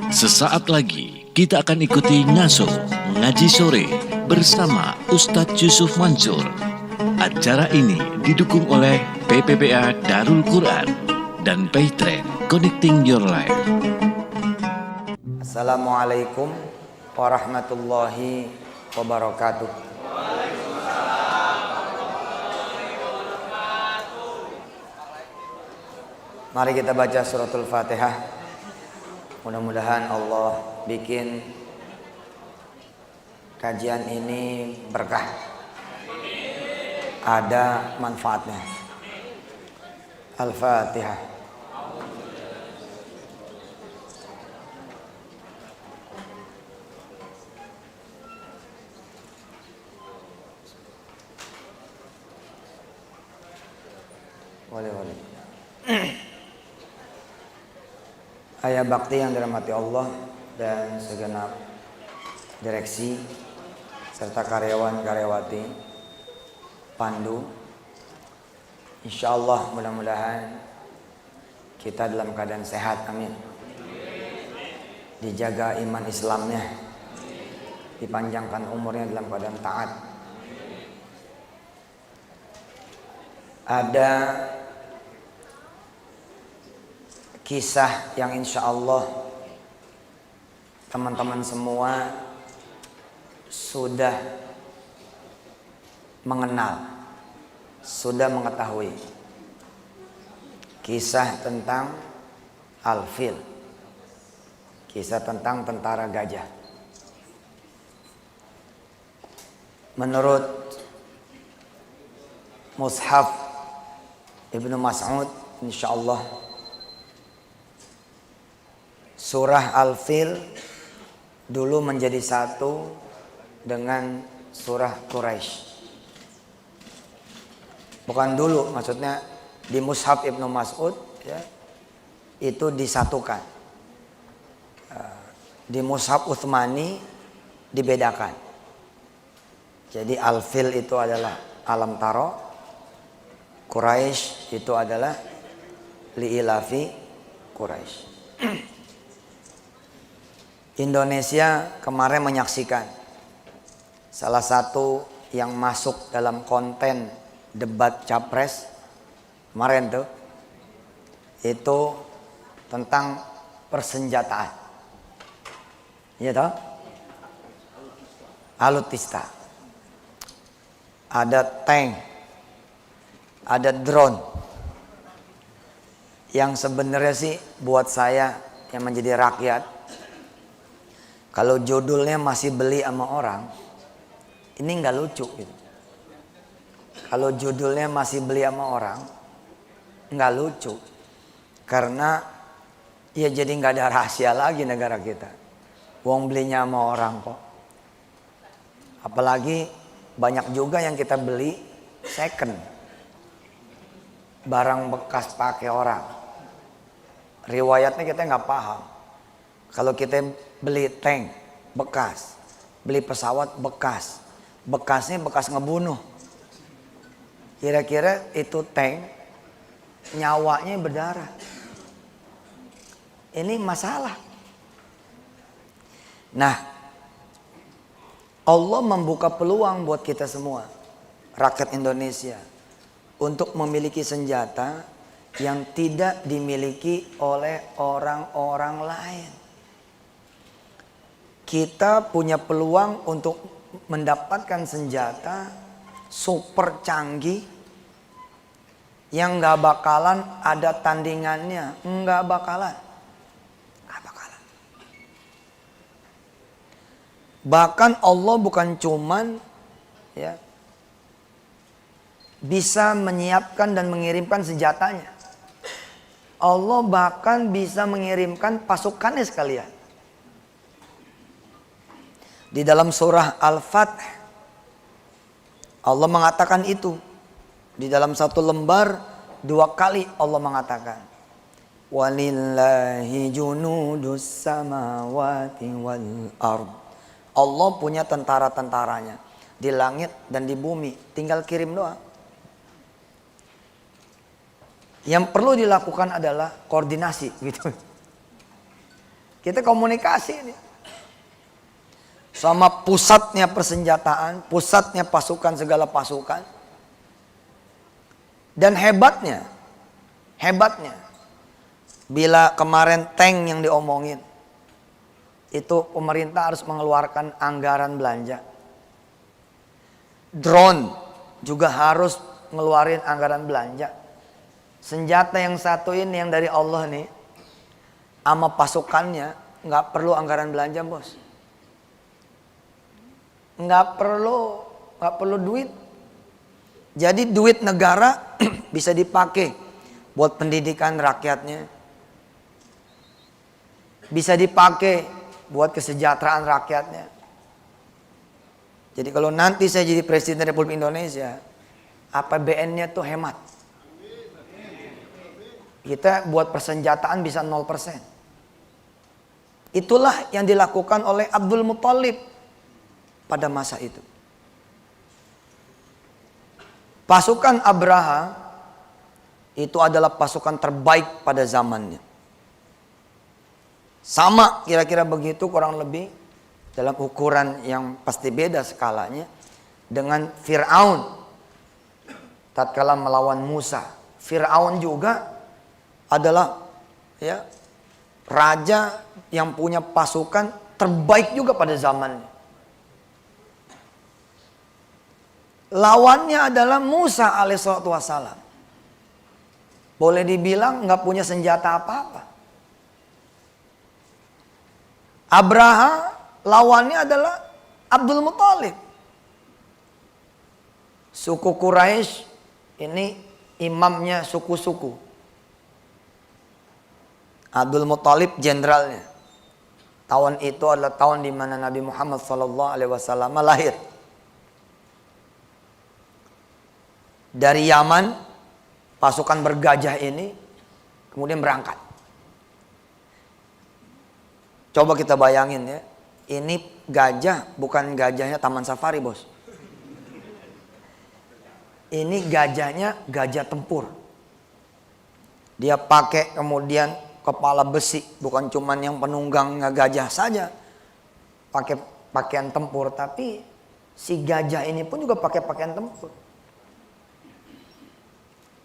Sesaat lagi kita akan ikuti ngaso ngaji sore bersama Ustadz Yusuf Mansur. Acara ini didukung oleh PPPA Darul Quran dan Paytrade Connecting Your Life. Assalamualaikum warahmatullahi wabarakatuh. Mari kita baca suratul Fatihah. Mudah-mudahan Allah bikin kajian ini berkah, ada manfaatnya. Al-Fatihah. Boleh. Ayah bakti yang dirahmati Allah dan segenap direksi serta karyawan-karyawati Pandu. Insyaallah mudah-mudahan kita dalam keadaan sehat, amin. Dijaga iman Islamnya, dipanjangkan umurnya dalam keadaan taat. Ada kisah yang insya Allah teman-teman semua sudah mengenal, sudah mengetahui. Kisah tentang Al-Fil, kisah tentang tentara gajah. Menurut Mushaf Ibnu Mas'ud, insya Allah surah Al-Fil dulu menjadi satu dengan surah Quraisy. Bukan dulu, maksudnya di Mushaf Ibnu Mas'ud ya, itu disatukan. Di Mushaf Utsmani dibedakan. Jadi Al-Fil itu adalah Alam Taro, Quraisy itu adalah Li'ilafi Quraisy. Indonesia kemarin menyaksikan salah satu yang masuk dalam konten debat capres kemarin tuh, itu tentang persenjataan. Iya toh? Alutsista. Ada tank, ada drone. Yang sebenarnya sih buat saya yang menjadi rakyat, kalau judulnya masih beli sama orang, ini nggak lucu gitu. Kalau judulnya masih beli sama orang, nggak lucu. Karena ya jadi nggak ada rahasia lagi negara kita. Wong belinya sama orang kok. Apalagi banyak juga yang kita beli second. Barang bekas pakai orang. Riwayatnya kita nggak paham. Kalau kita beli tank bekas, beli pesawat bekas, bekasnya bekas ngebunuh. Kira-kira itu tank nyawanya berdarah. Ini masalah. Nah, Allah membuka peluang buat kita semua, rakyat Indonesia, untuk memiliki senjata yang tidak dimiliki oleh orang-orang lain. Kita punya peluang untuk mendapatkan senjata super canggih yang gak bakalan ada tandingannya. Gak bakalan. Bahkan Allah bukan cuman ya, bisa menyiapkan dan mengirimkan senjatanya. Allah bahkan bisa mengirimkan pasukannya sekalian. Di dalam surah Al-Fath Allah mengatakan itu. Di dalam satu lembar 2 kali Allah mengatakan, walillahi junudus samawati wal ard. Allah punya tentara-tentaranya di langit dan di bumi, tinggal kirim doang. Yang perlu dilakukan adalah koordinasi gitu. Kita komunikasi ini. Sama pusatnya persenjataan, pusatnya pasukan, segala pasukan. Dan hebatnya, bila kemarin tank yang diomongin, itu pemerintah harus mengeluarkan anggaran belanja. Drone juga harus ngeluarin anggaran belanja. Senjata yang satu ini yang dari Allah nih, sama pasukannya nggak perlu anggaran belanja, bos. Nggak perlu duit. Jadi duit negara bisa dipakai buat pendidikan rakyatnya, bisa dipakai buat kesejahteraan rakyatnya. Jadi kalau nanti saya jadi Presiden Republik Indonesia, APBN-nya tuh hemat. Kita buat persenjataan bisa 0%. Itulah yang dilakukan oleh Abdul Muthalib pada masa itu. Pasukan Abraha itu adalah pasukan terbaik pada zamannya. Sama kira-kira begitu kurang lebih dalam ukuran yang pasti beda skalanya dengan Fir'aun tatkala melawan Musa. Fir'aun juga adalah raja yang punya pasukan terbaik juga pada zamannya. Lawannya adalah Musa alaihissalatu wassalam. Boleh dibilang nggak punya senjata apa-apa. Abraha lawannya adalah Abdul Muthalib. Suku Quraisy ini imamnya suku-suku. Abdul Muthalib jenderalnya. Tahun itu adalah tahun di mana Nabi Muhammad SAW lahir. Dari Yaman, pasukan bergajah ini kemudian berangkat. Coba kita bayangin ya, ini gajah bukan gajahnya Taman Safari, bos. Ini gajahnya gajah tempur. Dia pakai kemudian kepala besi, bukan cuman yang penunggang gajah saja. Pakai pakaian tempur, tapi si gajah ini pun juga pakai pakaian tempur.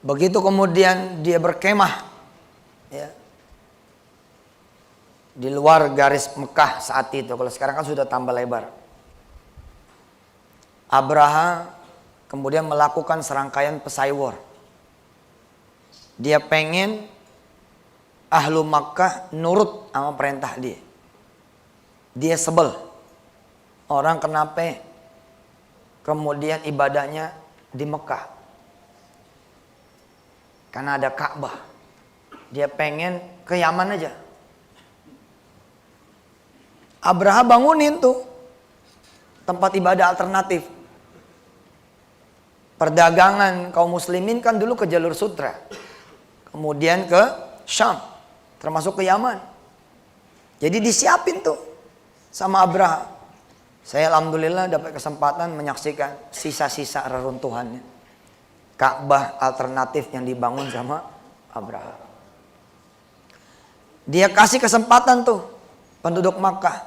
Begitu kemudian dia berkemah ya, di luar garis Mekah saat itu. Kalau sekarang kan sudah tambah lebar. Abraha kemudian melakukan serangkaian pesaing. Dia pengen ahlu Makkah nurut sama perintah dia. Dia sebel. Orang kenapa kemudian ibadahnya di Mekah? Karena ada Ka'bah. Dia pengen ke Yaman aja. Abraha bangunin tuh tempat ibadah alternatif. Perdagangan kaum muslimin kan dulu ke jalur sutra. Kemudian ke Syam. Termasuk ke Yaman. Jadi disiapin tuh sama Abraha. Saya alhamdulillah dapat kesempatan menyaksikan sisa-sisa reruntuhannya. Ka'bah alternatif yang dibangun sama Abraha. Dia kasih kesempatan tuh penduduk Makkah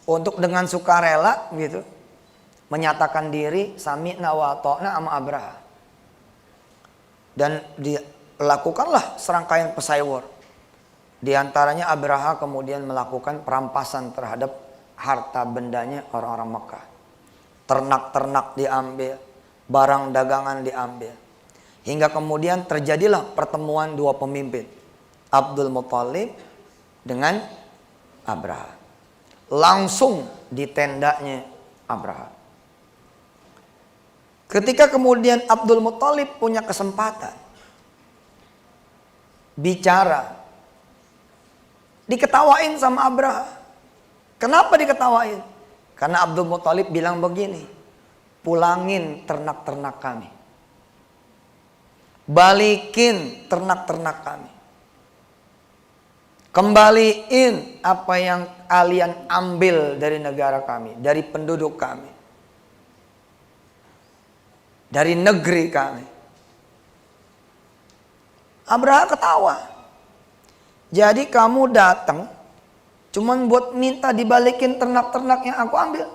untuk dengan sukarela gitu menyatakan diri sami'na wa ata'na sama Abraha. Dan dilakukanlah serangkaian pesaing. Di antaranya Abraha kemudian melakukan perampasan terhadap harta bendanya orang-orang Makkah. Ternak-ternak diambil, barang dagangan diambil. Hingga kemudian terjadilah pertemuan dua pemimpin, Abdul Muthalib dengan Abraha. Langsung di tendanya Abraha. Ketika kemudian Abdul Muthalib punya kesempatan bicara, diketawain sama Abraha. Kenapa diketawain? Karena Abdul Muthalib bilang begini, pulangin ternak-ternak kami. Balikin ternak-ternak kami. Kembaliin apa yang kalian ambil dari negara kami, dari penduduk kami, dari negeri kami. Abraha ketawa. Jadi kamu datang Cuman buat minta dibalikin ternak-ternak yang aku ambil.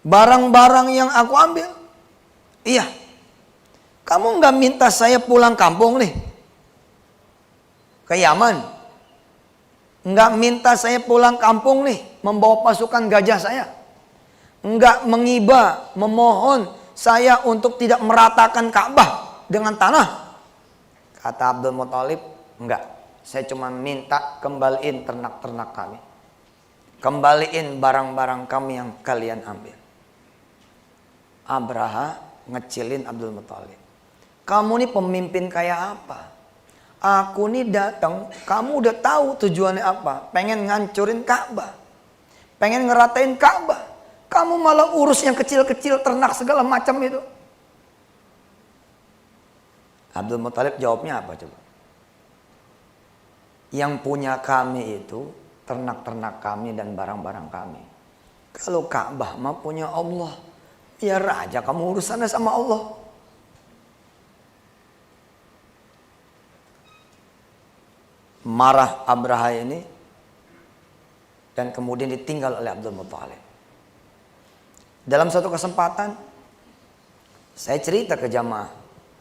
Barang-barang yang aku ambil. Iya. Kamu nggak minta saya pulang kampung nih. Ke Yaman. Nggak minta saya pulang kampung nih. Membawa pasukan gajah saya. Nggak mengiba, memohon saya untuk tidak meratakan Ka'bah dengan tanah. Kata Abdul Muthalib, enggak. Saya cuma minta kembaliin ternak-ternak kami. Kembaliin barang-barang kami yang kalian ambil. Abraha ngecilin Abdul Muthalib. Kamu nih pemimpin kayak apa? Aku nih datang, kamu udah tahu tujuannya apa? Pengen ngancurin Ka'bah. Pengen ngeratain Ka'bah. Kamu malah urus yang kecil-kecil, ternak segala macam itu. Abdul Muthalib jawabnya apa coba? Yang punya kami itu ternak-ternak kami dan barang-barang kami. Kalau Ka'bah mah punya Allah. Biar aja kamu urusannya sama Allah. Marah Abraha ini dan kemudian ditinggal oleh Abdul Muthalib. Dalam suatu kesempatan saya cerita ke jamaah.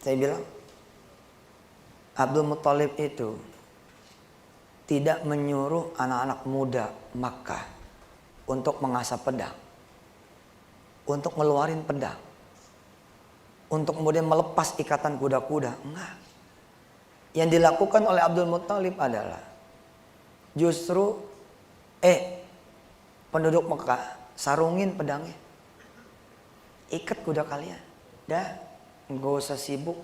Saya bilang, Abdul Muthalib itu tidak menyuruh anak-anak muda Makkah untuk mengasah pedang, untuk ngeluarin pedang, untuk kemudian melepas ikatan kuda-kuda. Enggak. Yang dilakukan oleh Abdul Muthalib adalah justru penduduk Mekah sarungin pedangnya, ikat kuda kalian, dah nggak usah sibuk,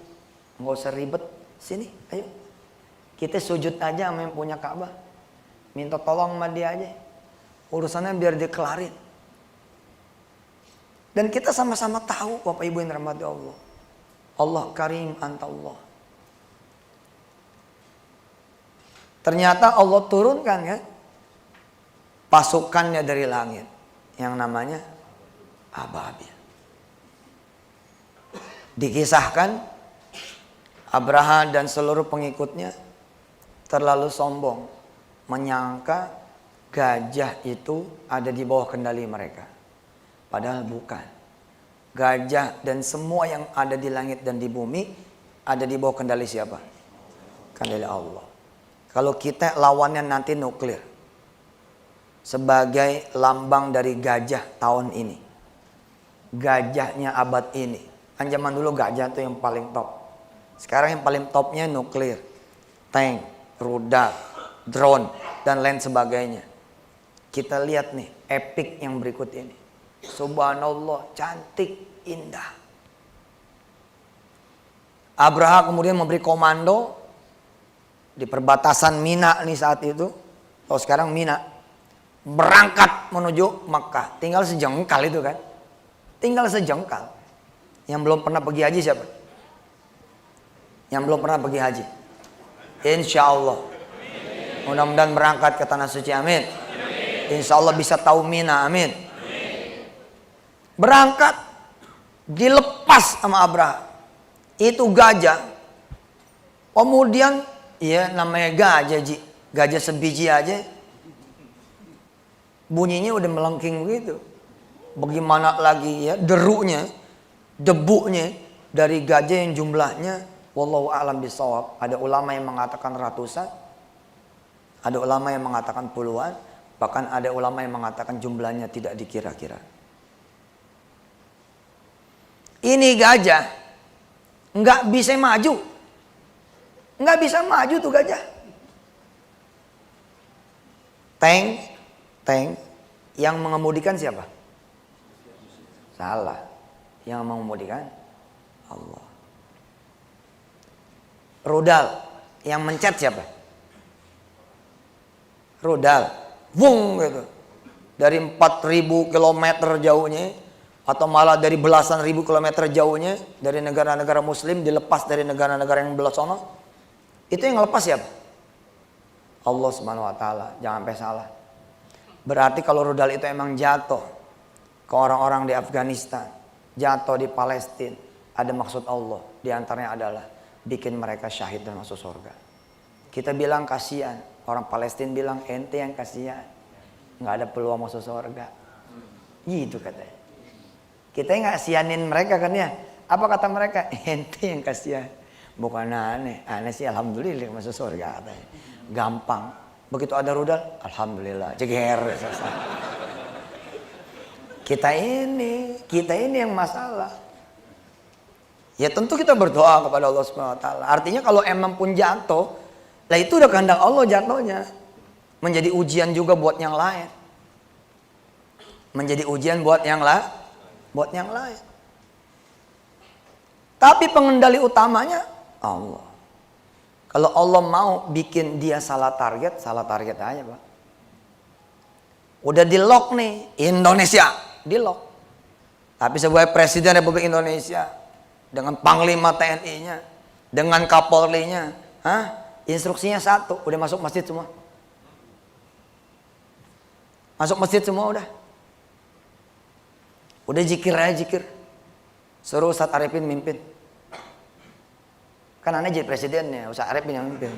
nggak usah ribet, sini ayo kita sujud aja sama yang punya Ka'bah, minta tolong sama dia aja, urusannya biar dia kelarin. Dan kita sama-sama tahu Bapak Ibu yang dirahmati Allah, Allah Karim anta Allah. Ternyata Allah turunkan kan pasukannya dari langit yang namanya Ababil. Dikisahkan Abraha dan seluruh pengikutnya terlalu sombong menyangka gajah itu ada di bawah kendali mereka. Padahal bukan. Gajah dan semua yang ada di langit dan di bumi ada di bawah kendali siapa? Kendali Allah. Kalau kita lawannya nanti nuklir sebagai lambang dari gajah tahun ini, gajahnya abad ini. Kan zaman dulu gajah itu yang paling top. Sekarang yang paling topnya nuklir, tank, rudal, drone, dan lain sebagainya. Kita lihat nih epic yang berikut ini. Subhanallah, cantik, indah. Abraha kemudian memberi komando di perbatasan Mina nih saat itu. Oh sekarang Mina. Berangkat menuju Makkah. Tinggal sejengkal itu kan. Tinggal sejengkal. Yang belum pernah pergi haji siapa? Yang belum pernah pergi haji. Insya Allah. Mudah-mudahan berangkat ke Tanah Suci, amin. Insya Allah bisa tahu Mina, amin. Berangkat. Dilepas sama Abraha. Itu gajah. Kemudian, ya namanya gajah, gajah sebiji aja. Bunyinya udah melengking begitu. Bagaimana lagi ya derunya, debunya dari gajah yang jumlahnya wallahu a'lam bishawab. Ada ulama yang mengatakan ratusan, ada ulama yang mengatakan puluhan, bahkan ada ulama yang mengatakan jumlahnya tidak dikira-kira. Ini gajah nggak bisa maju, nggak bisa maju tuh gajah. Tank yang mengemudikan siapa? Salah. Yang mengemudikan Allah. Rudal yang mencet siapa? Rudal. Wung gitu. Dari 4.000 kilometer jauhnya atau malah dari belasan ribu kilometer jauhnya dari negara-negara muslim dilepas dari negara-negara yang belah sono. Itu yang lepas siapa? Allah Subhanahu wa taala. Jangan sampai salah. Berarti kalau rudal itu emang jatuh ke orang-orang di Afghanistan, jatuh di Palestina, ada maksud Allah. Di antaranya adalah bikin mereka syahid dan masuk surga. Kita bilang kasihan, Orang Palestina bilang ente yang kasihan, nggak ada peluang masuk surga. Gitu katanya. Kita yang kasihanin mereka kan ya. Apa kata mereka? Ente yang kasihan. Bukan aneh. Aneh sih alhamdulillah masuk surga katanya. Gampang. Begitu ada rudal, alhamdulillah. Ceger. Selesai. Kita ini yang masalah. Ya tentu kita berdoa kepada Allah Subhanahu wa taala. Artinya kalau emang pun jatuh, lah itu udah kehendak Allah jatuhnya. Menjadi ujian juga buat yang lain. Menjadi ujian buat yang lain. Tapi pengendali utamanya Allah. Kalau Allah mau bikin dia salah target aja, Pak. Udah di lock nih, Indonesia di lock. Tapi sebagai Presiden Republik Indonesia dengan Panglima TNI-nya, dengan Kapolri-nya, instruksinya satu, udah masuk masjid semua. Masuk masjid semua udah. Udah zikir aja zikir. Suruh Ustadz Arifin mimpin. Kan aneh jadi presidennya, Ustadz Arifin yang mimpin.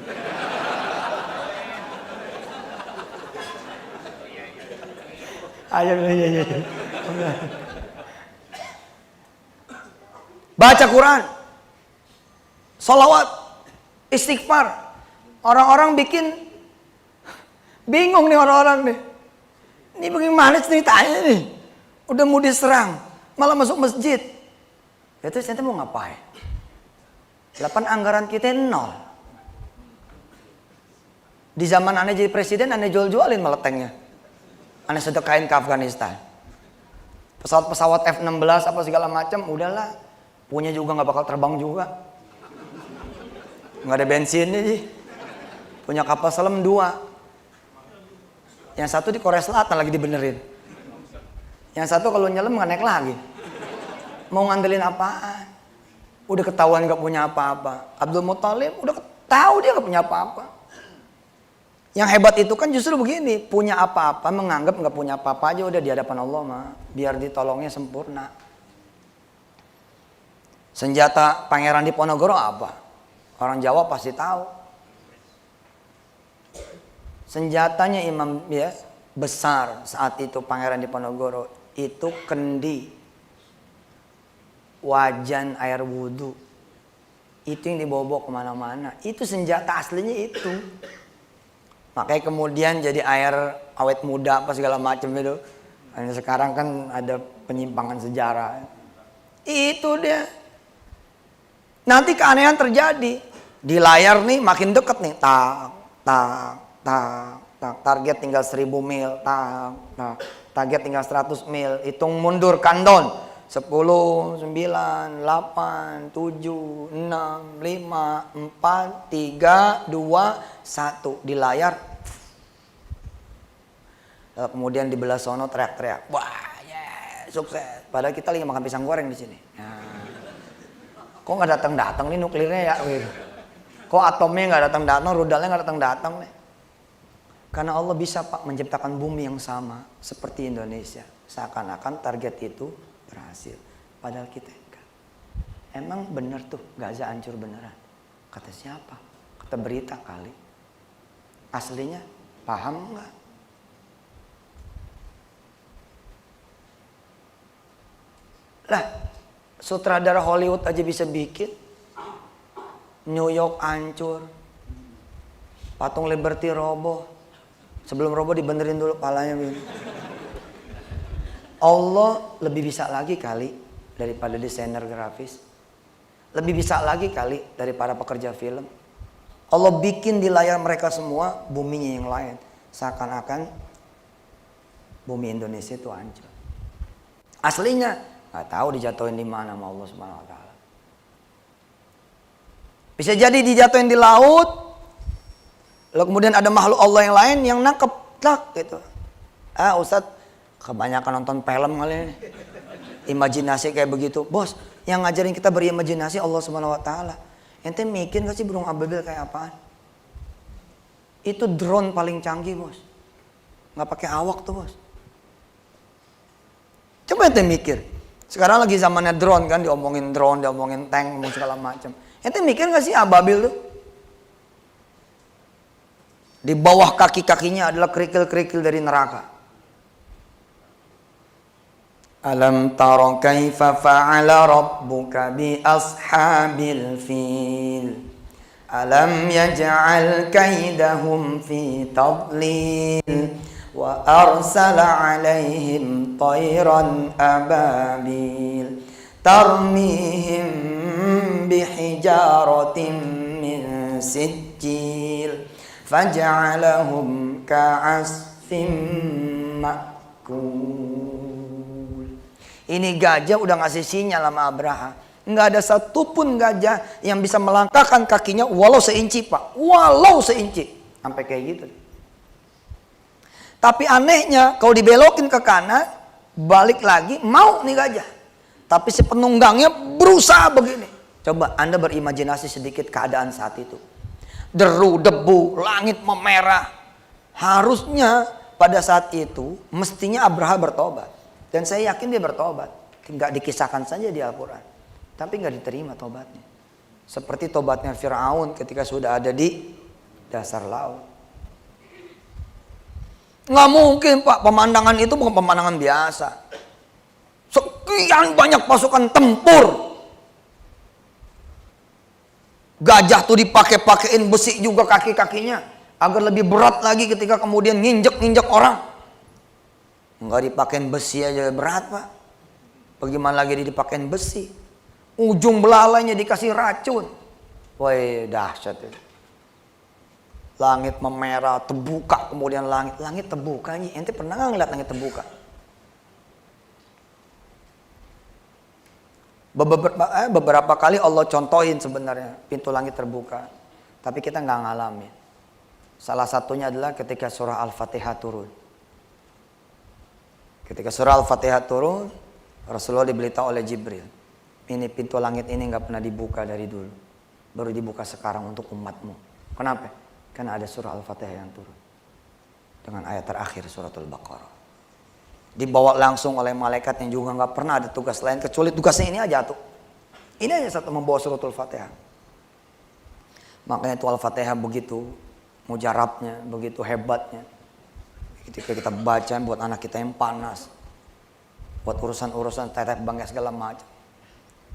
Ayo. Baca Quran. Sholawat. Istighfar. Orang-orang bikin bingung nih orang-orang nih. Ini bagaimana ceritanya nih? Udah mau diserang, malah masuk masjid. Ya terus nanti mau ngapain? 8 anggaran kita 0. Di zaman aneh jadi presiden, aneh jual-jualin malah tanknya. Aneh sedekahin ke Afghanistan. Pesawat-pesawat F-16 apa segala macam, udahlah. Punya juga nggak bakal terbang juga. Nggak ada bensinnya sih. Punya kapal selam 2. Yang satu di Korea Selatan lagi dibenerin. Yang satu kalau nyelam nggak naik lagi. Mau ngandelin apaan? Udah ketahuan nggak punya apa-apa. Abdul Muthalib udah tahu dia nggak punya apa-apa. Yang hebat itu kan justru begini, punya apa-apa menganggap nggak punya apa-apa aja udah di hadapan Allah mah, biar ditolongnya sempurna. Senjata Pangeran Diponegoro apa? Orang Jawa pasti tahu. Senjatanya Imam ya besar saat itu Pangeran Diponegoro itu kendi, wajan air wudhu, itu yang dibawa kemana-mana. Itu senjata aslinya itu. Makanya kemudian jadi air awet muda apa segala macam itu. Sekarang kan ada penyimpangan sejarah. Itu dia. Nanti keanehan terjadi di layar nih makin deket nih, target tinggal 1000 mil, target tinggal 100 mil, hitung mundur countdown 10, 9, 8, 7, 6, 5, 4, 3, 2, 1 di layar. Lalu kemudian di belah sono teriak-teriak, wah yeah, sukses. Padahal kita lagi makan pisang goreng di sini. Kok nggak datang-datang nih nuklirnya ya? Kok atomnya nggak datang-datang, rudalnya nggak datang-datang nih? Karena Allah bisa Pak menciptakan bumi yang sama seperti Indonesia. Seakan-akan target itu berhasil. Padahal kita enggak. Emang bener tuh Gaza hancur beneran? Kata siapa? Kata berita kali. Aslinya paham enggak? Lah, sutradara Hollywood aja bisa bikin. New York hancur. Patung Liberty roboh. Sebelum roboh dibenerin dulu palanya. Allah lebih bisa lagi kali daripada desainer grafis. Lebih bisa lagi kali daripada pekerja film. Allah bikin di layar mereka semua buminya yang lain. Seakan-akan bumi Indonesia itu hancur. Aslinya nggak tahu dijatuhin di mana sama Allah Subhanahu wa taala. Bisa jadi dijatuhin di laut. Lalu kemudian ada makhluk Allah yang lain yang nangkep gitu. Ustadz kebanyakan nonton film kali ini. Imajinasi kayak begitu. Bos, yang ngajarin kita berimajinasi Allah Subhanahu wa taala. Ente mikir gak sih burung ababil kayak apaan? Itu drone paling canggih, Bos. Nggak pakai awak tuh, Bos. Coba ente mikir. Sekarang lagi zamannya drone kan, diomongin drone, diomongin tank, ngomong segala macam. Ente mikir gak sih ababil tuh? Di bawah kaki-kakinya adalah kerikil-kerikil dari neraka. Alam tara kaifa fa'ala rabbuka bi ashabil fil. Alam yaj'al kaidahum fi tadlil wa arsala 'alaihim tayran ababil tarmihim bihijaratin min sijil faj'alahum ka'asfim ma'kul. Ini gajah udah ngasih sinyal sama Abraha. Nggak ada satupun gajah yang bisa melangkahkan kakinya walau seinci, Pak. Walau seinci. Sampai kayak gitu. Tapi anehnya kalau dibelokin ke kanan, balik lagi mau nih gajah. Tapi si penunggangnya berusaha begini. Coba Anda berimajinasi sedikit keadaan saat itu. Deru, debu, langit memerah. Harusnya pada saat itu mestinya Abraha bertobat. Dan saya yakin dia bertobat. Nggak dikisahkan saja di Al-Quran. Tapi nggak diterima tobatnya. Seperti tobatnya Fir'aun ketika sudah ada di dasar laut. Nggak mungkin, Pak, pemandangan itu bukan pemandangan biasa. Sekian banyak pasukan tempur. Gajah tuh dipakai-pakein besi juga kaki-kakinya agar lebih berat lagi ketika kemudian nginjek-nginjek orang. Nggak dipakein besi aja berat, Pak. Bagaimana lagi dipakein besi? Ujung belalainya dikasih racun. Woi, dahsyat itu. Langit memerah, terbuka kemudian langit. Langit terbuka. Ente pernah nggak ngeliat langit terbuka? Beberapa kali Allah contohin sebenarnya pintu langit terbuka. Tapi kita nggak ngalamin. Salah satunya adalah ketika surah Al-Fatihah turun. Ketika surah Al-Fatihah turun, Rasulullah diberitahu oleh Jibril. Ini pintu langit ini nggak pernah dibuka dari dulu. Baru dibuka sekarang untuk umatmu. Kenapa? Karena ada surah Al-Fatihah yang turun. Dengan ayat terakhir suratul Baqarah. Dibawa langsung oleh malaikat yang juga nggak pernah ada tugas lain. Kecuali tugasnya ini aja tuh. Ini aja satu membawa suratul Fatihah. Makanya itu Al-Fatihah begitu mujarabnya, begitu hebatnya. Ketika kita baca buat anak kita yang panas. Buat urusan-urusan teteh bangga segala macam.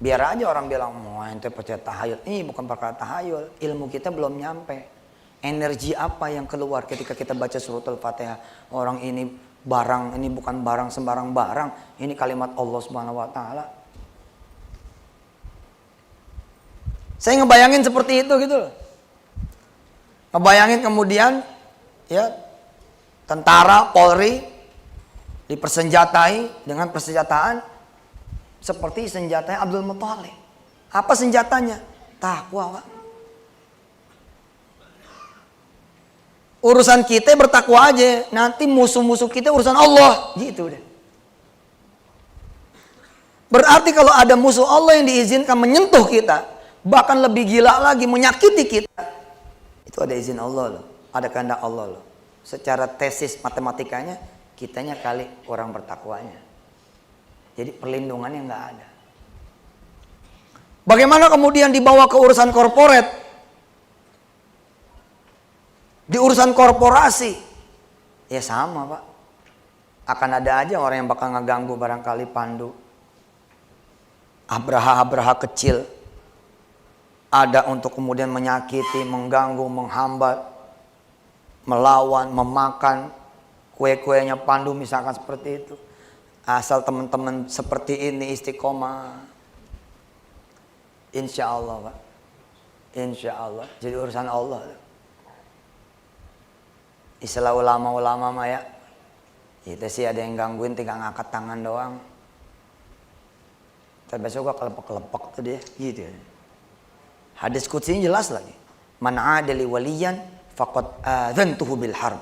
Biar aja orang bilang, mau ente percaya tahayul. Ini bukan perkara tahayul. Ilmu kita belum nyampe. Energi apa yang keluar ketika kita baca suratul Fatihah. Orang ini barang, ini bukan barang sembarang barang. Ini kalimat Allah Subhanahu wa Ta'ala. Saya ngebayangin seperti itu gitu loh. Ngebayangin kemudian ya tentara, Polri dipersenjatai dengan persenjataan seperti senjatanya Abdul Muthalib. Apa senjatanya? Takwa, Pak. Urusan kita bertakwa aja. Nanti musuh-musuh kita urusan Allah. Gitu deh. Berarti kalau ada musuh Allah yang diizinkan menyentuh kita, bahkan lebih gila lagi menyakiti kita, itu ada izin Allah loh. Ada kehendak Allah loh. Secara tesis matematikanya, kitanya kali orang bertakwanya. Jadi perlindungannya nggak ada. Bagaimana kemudian dibawa ke urusan korporat? Di urusan korporasi, ya sama, Pak. Akan ada aja orang yang bakal ngeganggu barangkali Pandu. Abraha kecil. Ada untuk kemudian menyakiti, mengganggu, menghambat, melawan, memakan kue-kuenya Pandu misalkan seperti itu. Asal teman-teman seperti ini istiqomah. Insya Allah, Pak. Insya Allah. Jadi urusan Allah. Istilah ulama-ulama mah ya. Itu sih ada yang gangguin tinggal ngangkat tangan doang. Tapi besok gua kelepek-kelepek tuh dia. Gitu ya. Hadis qudsi jelas lagi. Man adali waliyan faqad adzantuhu bil harb.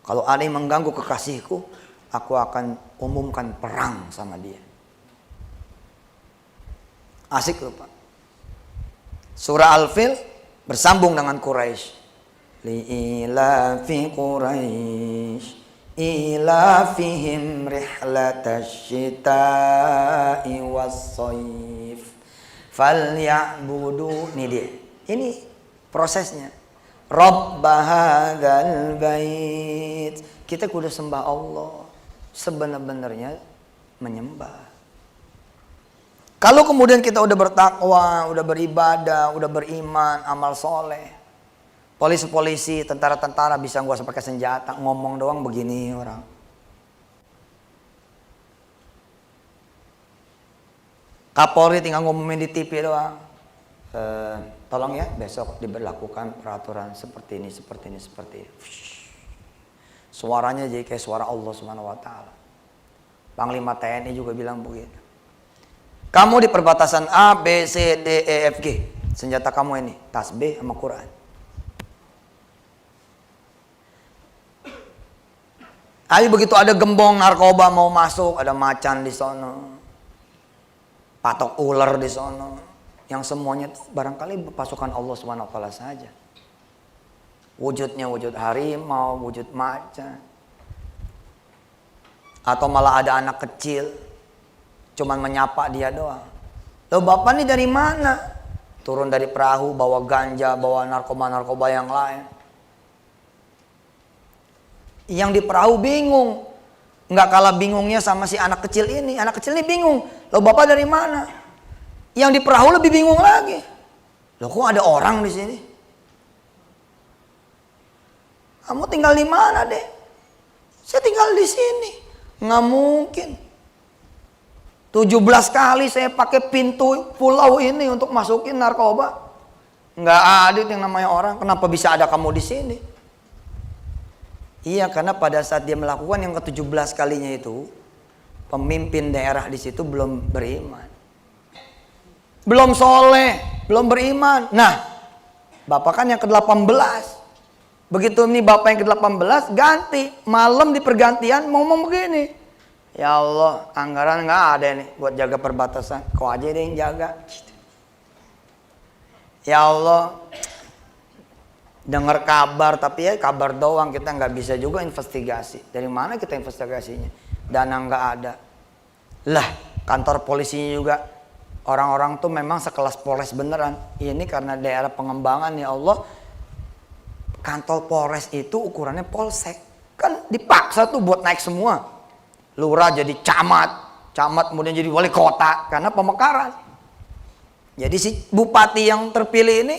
Kalau ada yang mengganggu kekasihku, aku akan umumkan perang sama dia. Asik loh, Pak. Surah Al-Fil bersambung dengan Quraisy. Li'ilafi Quraisy ilafihim rihlatash syita'i was-shayf falyabudu. Ini dia. Ini prosesnya. Rabb hadzal bait. Kita kudu sembah Allah sebenar-benarnya menyembah. Kalau kemudian kita udah bertakwa, udah beribadah, udah beriman, amal soleh, polisi-polisi, tentara-tentara bisa nggak usah pakai senjata, ngomong doang begini orang. Kapolri tinggal ngomongin di TV doang. Tolong ya besok diberlakukan peraturan seperti ini, seperti ini, seperti ini. Suaranya jadi kayak suara Allah Subhanahu wa taala. Panglima TNI juga bilang begitu. Kamu di perbatasan A, B, C, D, E, F, G. Senjata kamu ini tasbih sama Quran. Ayo begitu ada gembong narkoba mau masuk, ada macan di sono, patok ular di sono, yang semuanya barangkali pasukan Allah Subhanahu wa taala saja. Wujudnya wujud harimau, wujud macan. Atau malah ada anak kecil cuman menyapa dia doang. Loh bapak nih dari mana? Turun dari perahu bawa ganja, bawa narkoba-narkoba yang lain. Yang di perahu bingung. Nggak kalah bingungnya sama si anak kecil ini. Anak kecil ini bingung. Loh bapak dari mana? Yang di perahu lebih bingung lagi. Loh kok ada orang di sini? Kamu tinggal di mana, Dek? Saya tinggal di sini. Nggak mungkin. 17 kali saya pakai pintu pulau ini untuk masukin narkoba. Nggak ada yang namanya orang. Kenapa bisa ada kamu di sini? Iya, karena pada saat dia melakukan yang ke-17 kalinya itu, pemimpin daerah di situ belum beriman. Belum soleh, belum beriman. Nah, bapak kan yang ke-18. Begitu ini bapak yang ke-18 ganti. Malam di pergantian ngomong begini. Ya Allah, anggaran nggak ada nih buat jaga perbatasan. Kau aja deh yang jaga. Ya Allah, dengar kabar tapi ya kabar doang, kita nggak bisa juga investigasi. Dari mana kita investigasinya? Dana nggak ada. Lah, kantor polisinya juga orang-orang tuh memang sekelas Polres beneran. Ini karena daerah pengembangan ya Allah. Kantor Polres itu ukurannya polsek. Kan dipaksa tuh buat naik semua. Lurah jadi camat, camat kemudian jadi wali kota karena pemekaran. Jadi si bupati yang terpilih ini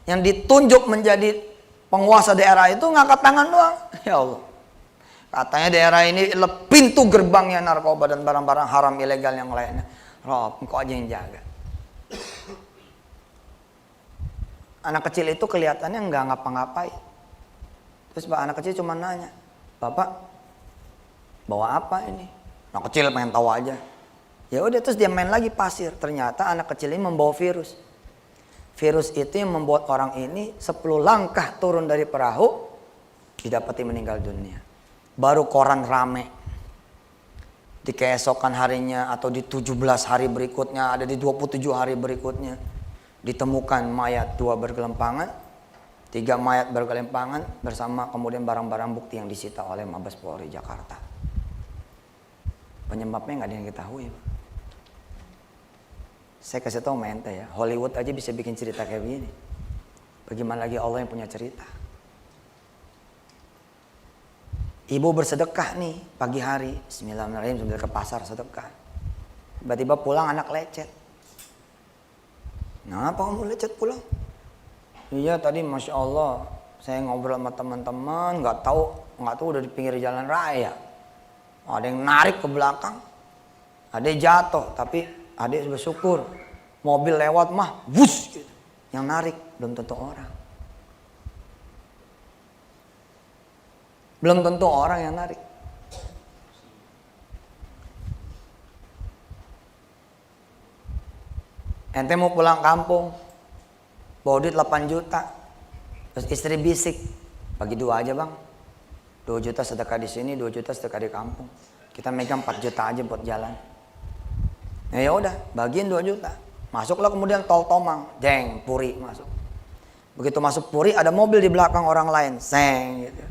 yang ditunjuk menjadi penguasa daerah itu ngangkat tangan doang. Ya Allah. Katanya daerah ini pintu gerbangnya narkoba dan barang-barang haram ilegal yang lainnya. Rob, engkau aja yang jaga. Anak kecil itu kelihatannya nggak ngapa-ngapain. Terus anak kecil cuma nanya, Bapak bawa apa ini? Anak kecil pengen tahu aja. Ya udah terus dia main lagi pasir. Ternyata anak kecil ini membawa virus. Virus itu yang membuat orang ini 10 langkah turun dari perahu didapati meninggal dunia. Baru koran rame. Di keesokan harinya atau di 17 hari berikutnya, ada di 27 hari berikutnya ditemukan mayat 2 bergelimpangan, 3 mayat bergelimpangan bersama kemudian barang-barang bukti yang disita oleh Mabes Polri Jakarta. Penyebabnya nggak ada yang ketahui. Saya kasih tahu mente ya, Hollywood aja bisa bikin cerita kayak begini. Bagaimana lagi Allah yang punya cerita? Ibu bersedekah nih pagi hari, Bismillahirrahmanirrahim, sambil ke pasar sedekah. Tiba-tiba pulang anak lecet. Kenapa kamu lecet pulang? Iya tadi Masya Allah, saya ngobrol sama teman-teman, nggak tahu udah di pinggir jalan raya. Ada yang narik ke belakang, ada yang jatuh, tapi ada yang bersyukur. Mobil lewat mah, wus, gitu. Yang narik belum tentu orang. Belum tentu orang yang narik. Ente mau pulang kampung, bawa duit 8 juta, terus istri bisik, bagi 2 aja bang. 2 juta sedekah di sini, 2 juta sedekah di kampung. Kita megang 4 juta aja buat jalan. Ya udah, bagiin 2 juta. Masuklah kemudian tol Tomang, jeng, Puri masuk. Begitu masuk Puri ada mobil di belakang orang lain, seng gitu.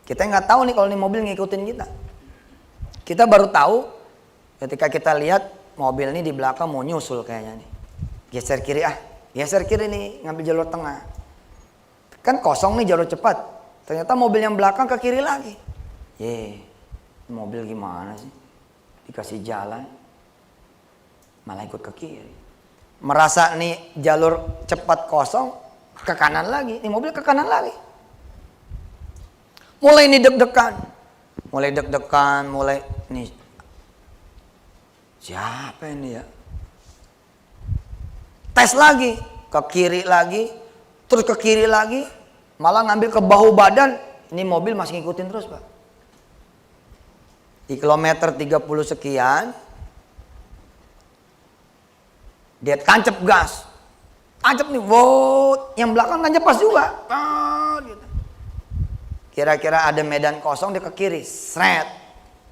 Kita nggak tahu nih kalau nih mobil ngikutin kita. Kita baru tahu ketika kita lihat mobil ini di belakang mau nyusul kayaknya nih. Geser kiri geser kiri nih, ngambil jalur tengah. Kan kosong nih jalur cepat. Ternyata mobil yang belakang ke kiri lagi. Mobil gimana sih? Dikasih jalan, malah ikut ke kiri. Merasa nih jalur cepat kosong, ke kanan lagi. Nih mobil ke kanan lagi. Mulai nih deg-degan. Mulai nih. Siapa ini ya? Tes lagi, ke kiri lagi, terus ke kiri lagi, malah ngambil ke bahu badan. Ini mobil masih ngikutin terus, Pak. Di kilometer 30 sekian, dia tancap gas. Tancap nih, wow, yang belakang tancap pas juga. Gitu. Kira-kira ada medan kosong, dia ke kiri, sret.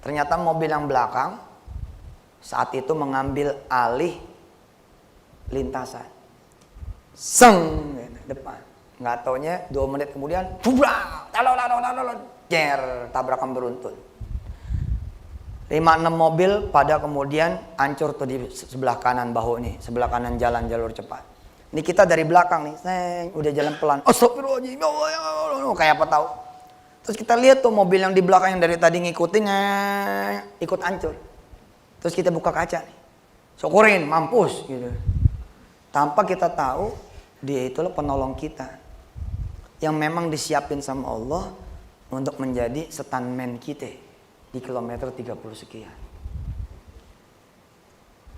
Ternyata mobil yang belakang saat itu mengambil alih lintasan. Seng, depan. Nggak taunya 2 menit kemudian, bubrak, tabrakan beruntun. 5-6 mobil pada kemudian hancur tuh di sebelah kanan bahu nih, sebelah kanan jalan jalur cepat. Ini kita dari belakang nih, udah jalan pelan. Astagfirullahaladzim, kayak apa tahu. Terus kita lihat tuh mobil yang di belakang yang dari tadi ngikutin, ikut hancur. Terus kita buka kaca nih, syukurin, mampus gitu. Tanpa kita tahu dia itulah penolong kita, yang memang disiapin sama Allah untuk menjadi stuntman kita di kilometer 30 sekian.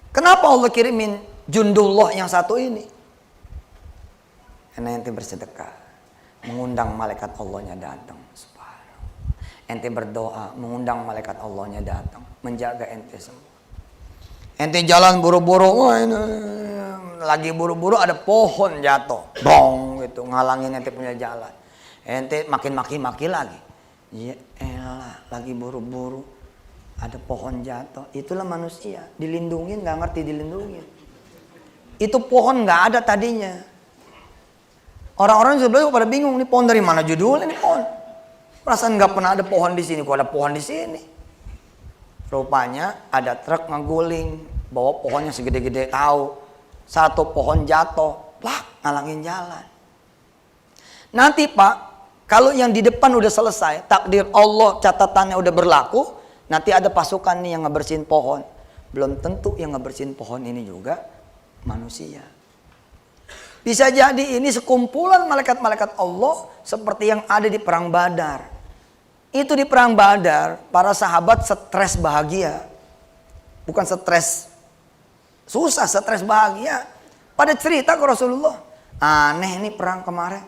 Kenapa Allah kirimin Jundullah yang satu ini? Karena ente bersedekah, mengundang malaikat Allahnya datang. Ente berdoa, mengundang malaikat Allahnya datang, menjaga ente semua. Ente jalan buru-buru, lagi buru-buru ada pohon jatuh, bong gitu, ngalangin ente punya jalan. Ente makin maki-maki lagi. Ya elah, lagi buru-buru ada pohon jatuh. Itulah manusia, dilindungin nggak ngerti dilindungin. Itu pohon nggak ada tadinya. Orang-orang sebelah pada bingung, nih pohon dari mana judulnya nih pohon? Perasaan nggak pernah ada pohon di sini, kok ada pohon di sini. Rupanya ada truk ngeguling, bawa pohonnya segede-gede tahu. Satu pohon jatuh, ngalangin jalan. Nanti Pak, kalau yang di depan udah selesai, takdir Allah catatannya udah berlaku, nanti ada pasukan nih yang ngebersihin pohon. Belum tentu yang ngebersihin pohon ini juga manusia. Bisa jadi ini sekumpulan malaikat-malaikat Allah seperti yang ada di perang Badar. Itu di perang Badar, para sahabat stres bahagia. Bukan stres susah, stres bahagia. Pada cerita ke Rasulullah, aneh nih perang kemarin.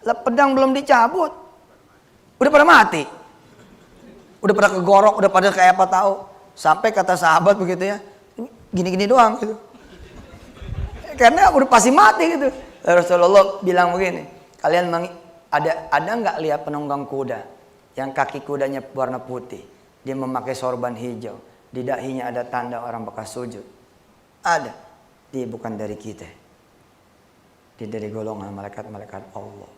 Pedang belum dicabut, udah pada mati. Udah pada kegorok, udah pada kayak apa tahu. Sampai kata sahabat begitu ya, gini-gini doang gitu. Karena udah pasti mati gitu. Rasulullah bilang begini, kalian ada nggak lihat penunggang kuda yang kaki kudanya warna putih, dia memakai sorban hijau, di dahinya ada tanda orang bekas sujud? Ada. Dia bukan dari kita, dia dari golongan malaikat-malaikat Allah.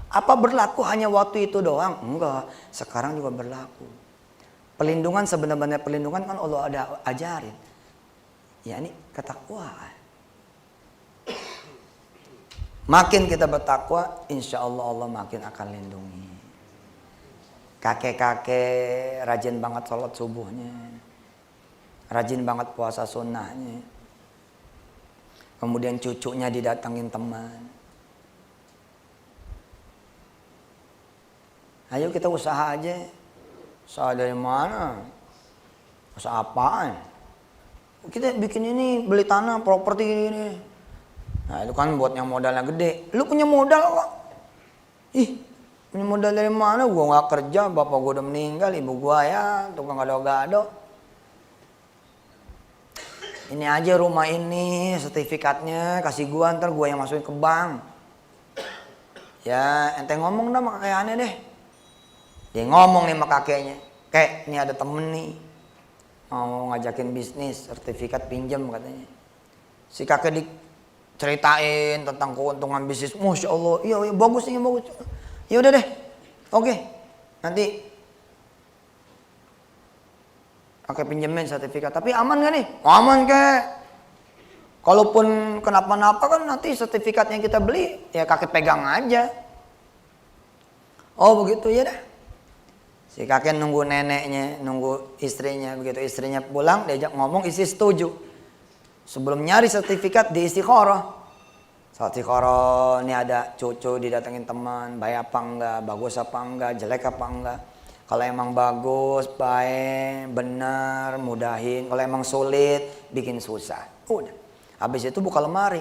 Apa berlaku hanya waktu itu doang? Enggak, sekarang juga berlaku. Pelindungan, sebenarnya pelindungan kan Allah ada ajarin, ya ini ketakwaan. Makin kita bertakwa, insya Allah Allah makin akan lindungi. Kakek-kakek rajin banget sholat subuhnya, rajin banget puasa sunnahnya. Kemudian cucunya didatangin teman. Ayo kita usaha aja. Usaha dari mana? Usaha apaan? Kita bikin ini, beli tanah, properti ini. Nah itu kan buat yang modalnya gede. Lu punya modal kok? Punya modal dari mana? Gua gak kerja, bapak gua udah meninggal, ibu gua ya tukang gado-gado. Ini aja rumah ini, sertifikatnya kasih gua, ntar gua yang masukin ke bank. Ya ente ngomong dah sama kakek aneh deh. Dia ngomong nih sama kakeknya, kek ini ada temen nih, mau ngajakin bisnis, sertifikat pinjam katanya. Si kakek diceritain tentang keuntungan bisnis, Masya Allah, iya bagus nih, bagus. Ya udah deh, oke, nanti pakai pinjemin sertifikat, tapi aman gak nih? Aman kek. Kalaupun kenapa-napa kan nanti sertifikatnya kita beli, ya kakek pegang aja. Oh begitu ya dah. Si kakek nunggu neneknya, nunggu istrinya. Begitu istrinya pulang, diajak ngomong, istri setuju. Sebelum nyari sertifikat di istikharah. Saat istikharah, ini ada cucu didatengin teman, baik apa enggak, bagus apa enggak, jelek apa enggak. Kalau emang bagus, baik, benar, mudahin. Kalau emang sulit, bikin susah. Udah. Habis itu buka lemari.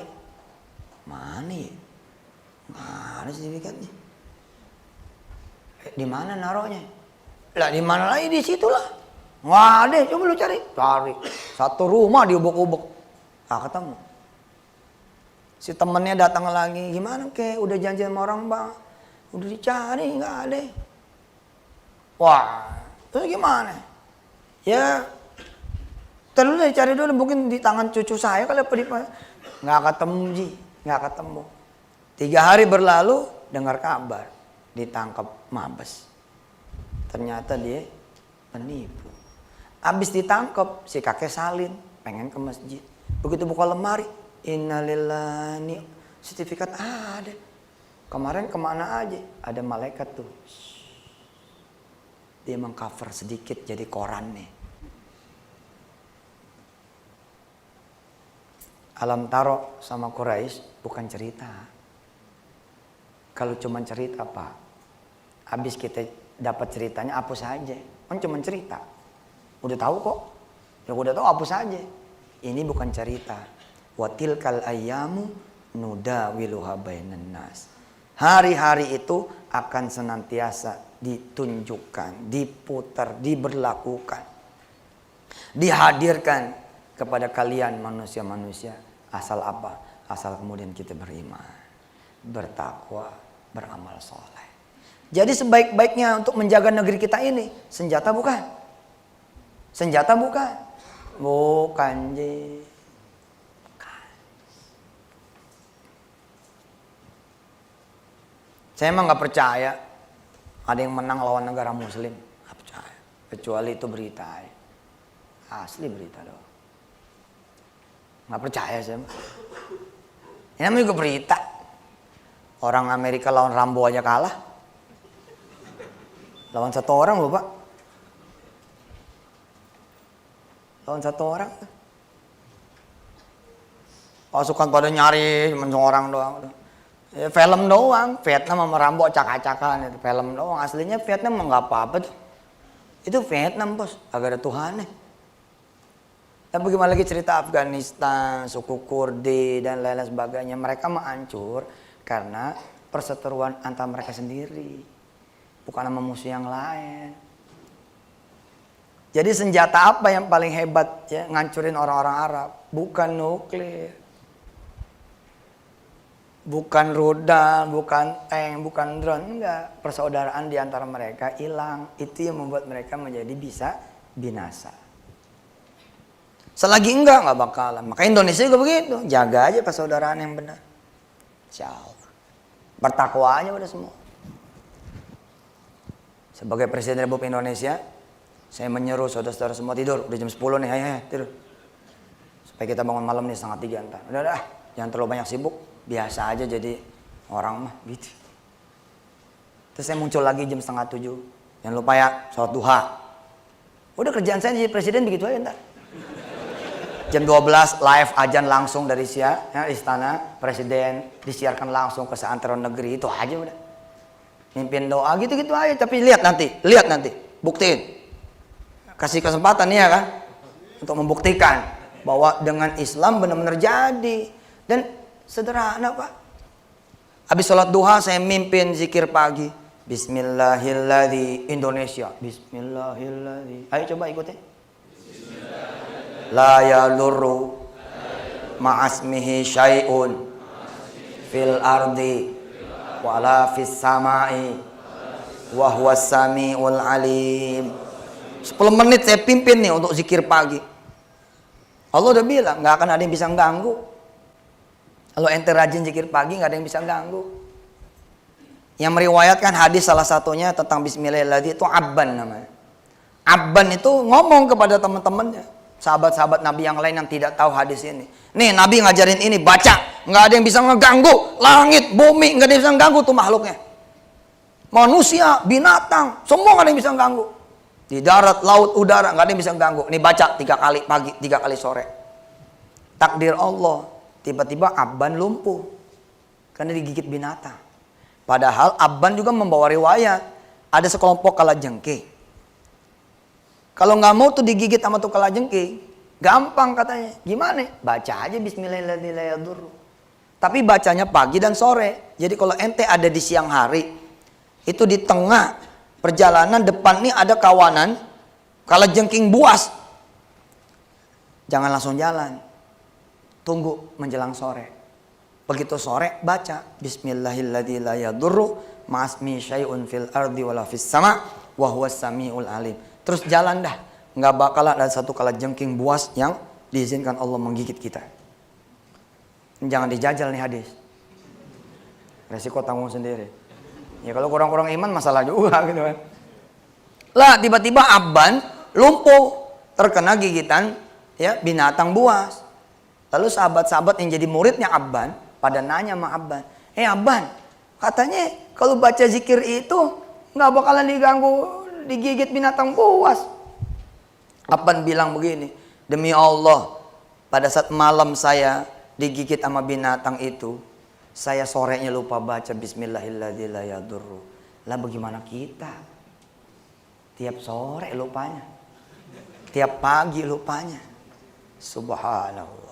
Mana ya? Mana sertifikatnya? Di mana naruhnya? Lah di mana lagi, di situ lah. Wah deh, coba lu cari. Cari. Satu rumah diubek-ubek. Ah ketemu. Si temennya datang lagi. Gimana kek? Udah janji sama orang bang. Udah dicari, nggak ada. Wah, terus gimana? Ya, terus cari dulu, mungkin di tangan cucu saya kali apa di mana? Nggak ketemu Ji, nggak ketemu. 3 hari berlalu, dengar kabar ditangkap Mabes. Ternyata dia penipu. Abis ditangkap, si kakek salin, pengen ke masjid. Begitu buka lemari, innalillahi, sertifikat ada. Kemarin kemana aja? Ada malaikat tuh. Dia mengcover sedikit jadi koran nih. Alam taro sama Quraisy bukan cerita. Kalau cuma cerita Pak, habis kita dapat ceritanya hapus aja. Kan cuma cerita. Udah tahu kok. Ya udah tahu hapus aja. Ini bukan cerita. Wa tilkal ayyamu nudawiluha bainan nas. Hari-hari itu akan senantiasa ditunjukkan, diputar, diberlakukan, dihadirkan kepada kalian manusia-manusia. Asal apa? Asal kemudian kita beriman, bertakwa, beramal soleh. Jadi sebaik-baiknya untuk menjaga negeri kita ini, senjata bukan? Senjata bukan? Bukan, Ji. Bukan. Saya emang gak percaya ada yang menang lawan negara muslim. Gak percaya. Kecuali itu berita. Asli berita doang. Gak percaya saya. Ini namanya juga berita. Orang Amerika lawan Rambo aja kalah. Lawan 1 orang loh Pak. Lawan 1 orang. Pasukan pada nyari cuma 1 orang doang. Ya, film doang. Vietnam sama Rambo acak-acakan itu. Film doang. Aslinya Vietnam mah gak apa-apa tuh. Itu Vietnam bos. Agak ada Tuhannya. Dan bagaimana lagi cerita Afghanistan, suku Kurdi dan lain-lain sebagainya. Mereka mah hancur karena perseteruan antara mereka sendiri. Bukan sama musuh yang lain. Jadi senjata apa yang paling hebat ya ngancurin orang-orang Arab? Bukan nuklir. Bukan rudal, bukan tank, bukan drone. Enggak. Persaudaraan di antara mereka hilang. Itu yang membuat mereka menjadi bisa binasa. Selagi enggak bakalan. Maka Indonesia juga begitu. Jaga aja persaudaraan yang benar. Insyaallah. Bertakwa aja udah semua. Sebagai Presiden Republik Indonesia, saya menyeru saudara-saudara semua tidur. Udah jam 10 nih, ayo tidur. Supaya kita bangun malam nih 2:30 ntar. Udah, jangan terlalu banyak sibuk. Biasa aja jadi orang mah gitu. Terus saya muncul lagi jam 6:30. Jangan lupa ya, sholat duha. Udah kerjaan saya jadi presiden begitu aja ntar. Jam 12 live ajan langsung dari istana presiden, disiarkan langsung ke seantero negeri. Itu aja udah. Mimpin doa gitu-gitu aja. Tapi lihat nanti, buktiin. Kasih kesempatan ya kan untuk membuktikan bahwa dengan Islam benar-benar jadi. Dan sederhana Pak. Habis sholat duha saya mimpin zikir pagi. Bismillahilladzi Indonesia. Bismillahilladzi. Ayo coba ikutin. La yadurru ma'asmihi syai'un fil ardi wala fis samai wa huwas samiul alim. 10 menit saya pimpin nih untuk zikir pagi. Allah udah bilang gak akan ada yang bisa ganggu. Kalau ente rajin zikir pagi gak ada yang bisa ganggu. Yang meriwayatkan hadis salah satunya tentang bismillahirrahmanirrahim itu Abban namanya. Abban itu ngomong kepada teman-temannya, sahabat-sahabat Nabi yang lain yang tidak tahu hadis ini. Nih Nabi ngajarin ini, baca. Nggak ada yang bisa ngeganggu. Langit, bumi, nggak ada yang bisa ngeganggu tuh makhluknya. Manusia, binatang, semua nggak ada yang bisa ngeganggu. Di darat, laut, udara, nggak ada yang bisa ngeganggu. Nih baca 3 kali pagi, 3 kali sore. Takdir Allah, tiba-tiba Abban lumpuh. Karena digigit binatang. Padahal Abban juga membawa riwayat. Ada sekelompok kalajengking. Kalau nggak mau tuh digigit sama tuh kalajengking, gampang katanya. Gimana? Baca aja bismillahirrahmanirrahim. Tapi bacanya pagi dan sore. Jadi kalau ente ada di siang hari, itu di tengah perjalanan depan nih ada kawanan kalajengking buas. Jangan langsung jalan. Tunggu menjelang sore. Begitu sore baca bismillahirrahmanirrahim. Ma'asmi syai'un fil ardi wala fis sama wa huwas samiul alim. Terus jalan dah. Nggak bakal ada satu kalajengking buas yang diizinkan Allah menggigit kita. Jangan dijajal nih hadis. Resiko tanggung sendiri. Ya kalau kurang-kurang iman masalah juga gitu kan. Lah tiba-tiba Abban lumpuh terkena gigitan ya binatang buas. Lalu sahabat-sahabat yang jadi muridnya Abban pada nanya sama Abban, Abban, katanya kalau baca zikir itu nggak bakalan digigit binatang buas. Abban bilang begini, demi Allah, pada saat malam saya digigit sama binatang itu, saya sorenya lupa baca bismillahirrahmanirrahim. Lah bagaimana kita? Tiap sore lupanya, tiap pagi lupanya. Subhanallah.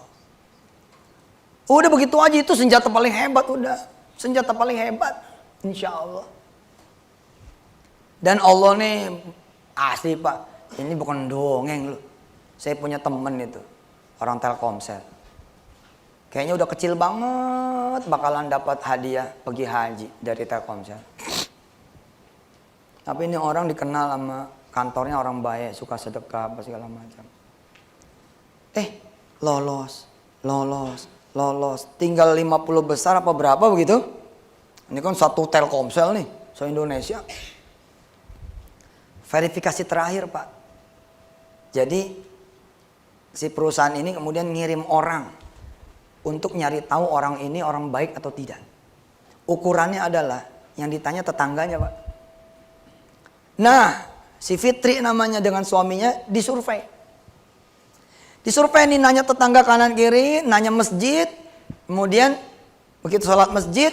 Udah begitu aja, itu senjata paling hebat udah. Senjata paling hebat. Insya Allah. Dan Allah nih asli Pak. Ini bukan dongeng loh. Saya punya temen itu. Orang Telkomsel. Kayaknya udah kecil banget bakalan dapat hadiah pergi haji dari Telkomsel. Tapi ini orang dikenal sama kantornya orang baik. Suka sedekah apa segala macam. Lolos. Tinggal 50 besar apa berapa begitu? Ini kan satu Telkomsel nih, se-Indonesia. Verifikasi terakhir Pak. Jadi si perusahaan ini kemudian ngirim orang untuk nyari tahu orang ini orang baik atau tidak. Ukurannya adalah yang ditanya tetangganya Pak. Nah, si Fitri namanya dengan suaminya disurvei. Disurvei nih, nanya tetangga kanan kiri, nanya masjid. Kemudian begitu sholat masjid,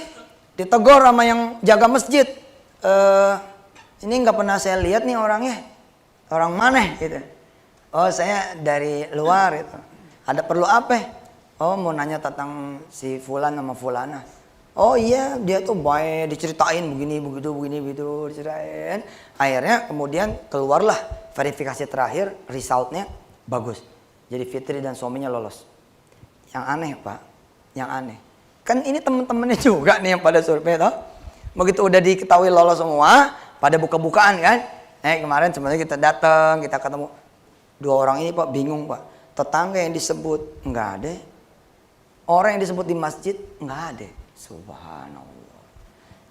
ditegur sama yang jaga masjid. Ini nggak pernah saya lihat nih orangnya. Orang mana gitu. Oh saya dari luar gitu. Ada perlu apa? Oh mau nanya tentang si Fulan sama Fulana. Oh iya dia tuh baik, diceritain begini begitu diceritain. Akhirnya kemudian keluarlah verifikasi terakhir, resultnya bagus. Jadi Fitri dan suaminya lolos. Yang aneh Pak, yang aneh. Kan ini teman-temannya juga nih yang pada survei toh. Begitu udah diketahui lolos semua, pada buka-bukaan kan. Kemarin sebenarnya kita datang, kita ketemu. 2 orang ini Pak bingung Pak. Tetangga yang disebut nggak ada. Orang yang disebut di masjid nggak ada. Subhanallah.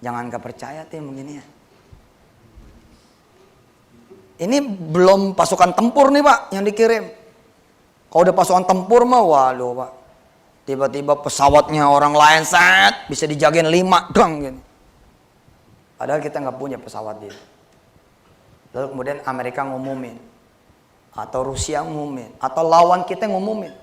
Jangan gak percaya tuh yang begini ya. Ini belum pasukan tempur nih Pak yang dikirim. Kalau udah pasukan tempur mah waduh Pak. Tiba-tiba pesawatnya orang lain bisa dijagain 5 dong gitu. Padahal kita nggak punya pesawat itu. Lalu kemudian Amerika ngumumin. Atau Rusia ngumumin. Atau lawan kita ngumumin.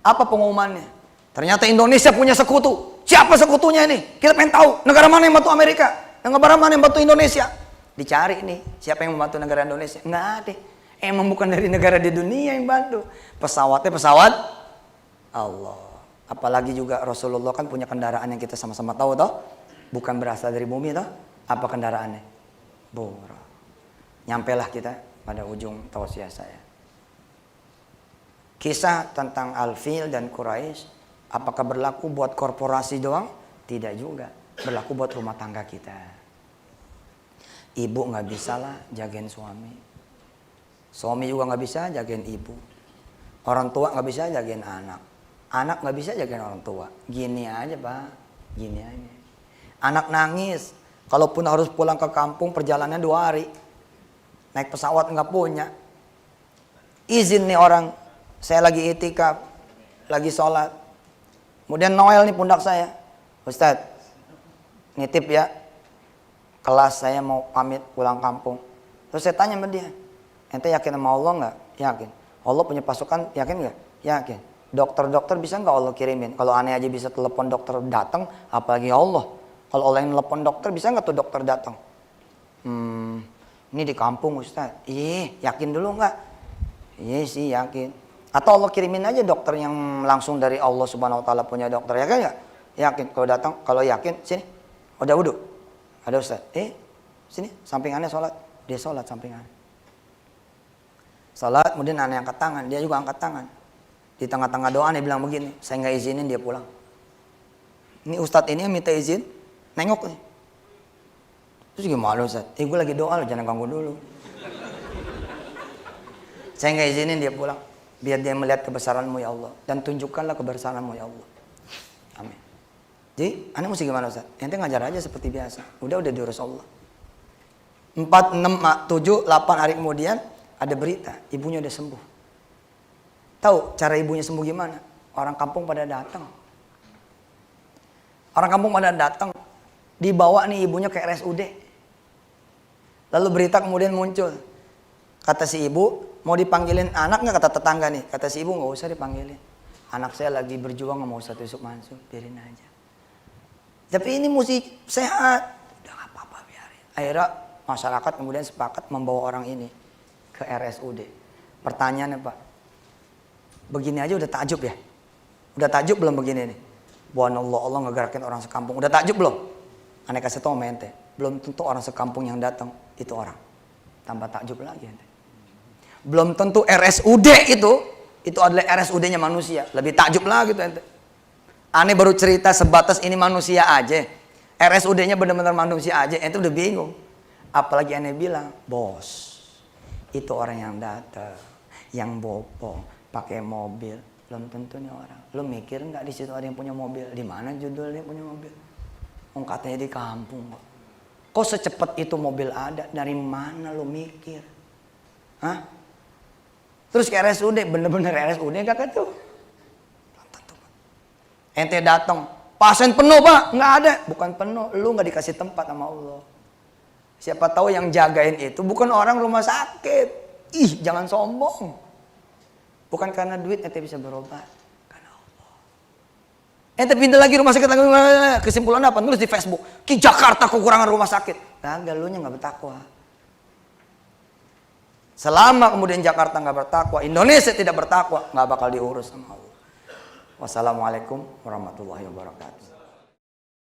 Apa pengumumannya? Ternyata Indonesia punya sekutu. Siapa sekutunya ini? Kita pengen tahu negara mana yang bantu Amerika. Negara mana yang bantu Indonesia. Dicari nih siapa yang membantu negara Indonesia. Nggak ada. Emang bukan dari negara di dunia yang bantu. Pesawatnya pesawat Allah. Apalagi juga Rasulullah kan punya kendaraan yang kita sama-sama tahu toh. Bukan berasal dari bumi toh. Apa kendaraannya? Buruk. Nyampelah kita pada ujung tausiah saya. Kisah tentang Al-Fil dan Quraisy, apakah berlaku buat korporasi doang? Tidak juga. Berlaku buat rumah tangga kita. Ibu nggak bisa lah jagain suami. Suami juga nggak bisa jagain ibu. Orang tua nggak bisa jagain anak. Anak nggak bisa jagain orang tua. Gini aja Pak, gini aja. Anak nangis, kalaupun harus pulang ke kampung perjalanannya 2 hari. Naik pesawat nggak punya. izin nih orang, saya lagi itikaf, lagi sholat. Kemudian Noel nih pundak saya, Ustadz, nitip ya, kelas saya mau pamit pulang kampung. Terus saya tanya sama dia, ente yakin sama Allah nggak? Yakin. Allah punya pasukan, yakin nggak? Yakin. Dokter-dokter bisa nggak Allah kirimin? Kalau aneh aja bisa telepon dokter datang, apalagi Allah. Kalau Allah yang telepon dokter, bisa nggak tuh dokter datang? Ini di kampung Ustaz. Yakin dulu nggak? Iya sih yakin. Atau Allah kirimin aja dokter yang langsung dari Allah Subhanahu Wa Taala punya dokter, yakin nggak? Yakin. Kalau datang, kalau yakin, sini. Udah wudhu. Ada Ustaz. Sini, sampingannya sholat. Dia sholat sampingan. Sholat, kemudian aneh angkat tangan. Dia juga angkat tangan. Di tengah-tengah doa dia bilang begini, saya nggak izinin dia pulang. Ini Ustadz ini yang minta izin, nengok nih. Terus gimana Ustadz? Gue lagi doa loh, jangan ganggu dulu. Saya nggak izinin dia pulang. Biar dia melihat kebesaranmu ya Allah. Dan tunjukkanlah kebesaranmu ya Allah. Amin. Jadi, aneh mesti gimana Ustadz? Ente ngajar aja seperti biasa. Udah diurus Allah. 4, 6, 7, 8 hari kemudian ada berita, ibunya udah sembuh. Tahu cara ibunya sembuh gimana? Orang kampung pada datang. Orang kampung pada datang, dibawa nih ibunya ke RSUD. Lalu berita kemudian muncul. Kata si ibu, mau dipanggilin anak nggak, kata tetangga nih. Kata si ibu, nggak usah dipanggilin. Anak saya lagi berjuang sama Ustadz Yusuf Mansur, biarin aja. Tapi ini mesti sehat. Udah nggak apa-apa, biarin. Akhirnya masyarakat kemudian sepakat membawa orang ini ke RSUD. Pertanyaannya Pak, begini aja udah takjub ya? Udah takjub belum begini nih? Subhanallah, Allah ngegerakin orang sekampung. Udah takjub belum? Aneh kasih tau sama ente, belum tentu orang sekampung yang datang itu orang. Tambah takjub lagi ente. Belum tentu RSUD itu adalah RSUD-nya manusia. Lebih takjub lagi tuh ente. Aneh baru cerita sebatas ini manusia aja. RSUD-nya benar-benar manusia aja, ente udah bingung. Apalagi aneh bilang, bos, itu orang yang datang, yang bopong, pakai mobil, belum tentu nih orang. Lo mikir nggak di situ ada yang punya mobil? Di mana judulnya punya mobil? Katanya di kampung kok. Kok secepat itu mobil ada? Dari mana lo mikir? Hah? Terus ke RSUD, bener-bener RSUD kakak tuh? Belum tentu Pak. Ente datang, pasien penuh Pak? Nggak ada. Bukan penuh, lo nggak dikasih tempat sama Allah. Siapa tahu yang jagain itu bukan orang rumah sakit. Jangan sombong. Bukan karena duit ente bisa berobat, karena Allah. Ente pindah lagi rumah sakit lagi, kesimpulan apa? Nulis di Facebook, Ki Jakarta kekurangan rumah sakit. Kagak, lu nya nggak bertakwa. Selama kemudian Jakarta nggak bertakwa, Indonesia tidak bertakwa, nggak bakal diurus sama Allah. Wassalamualaikum warahmatullahi wabarakatuh.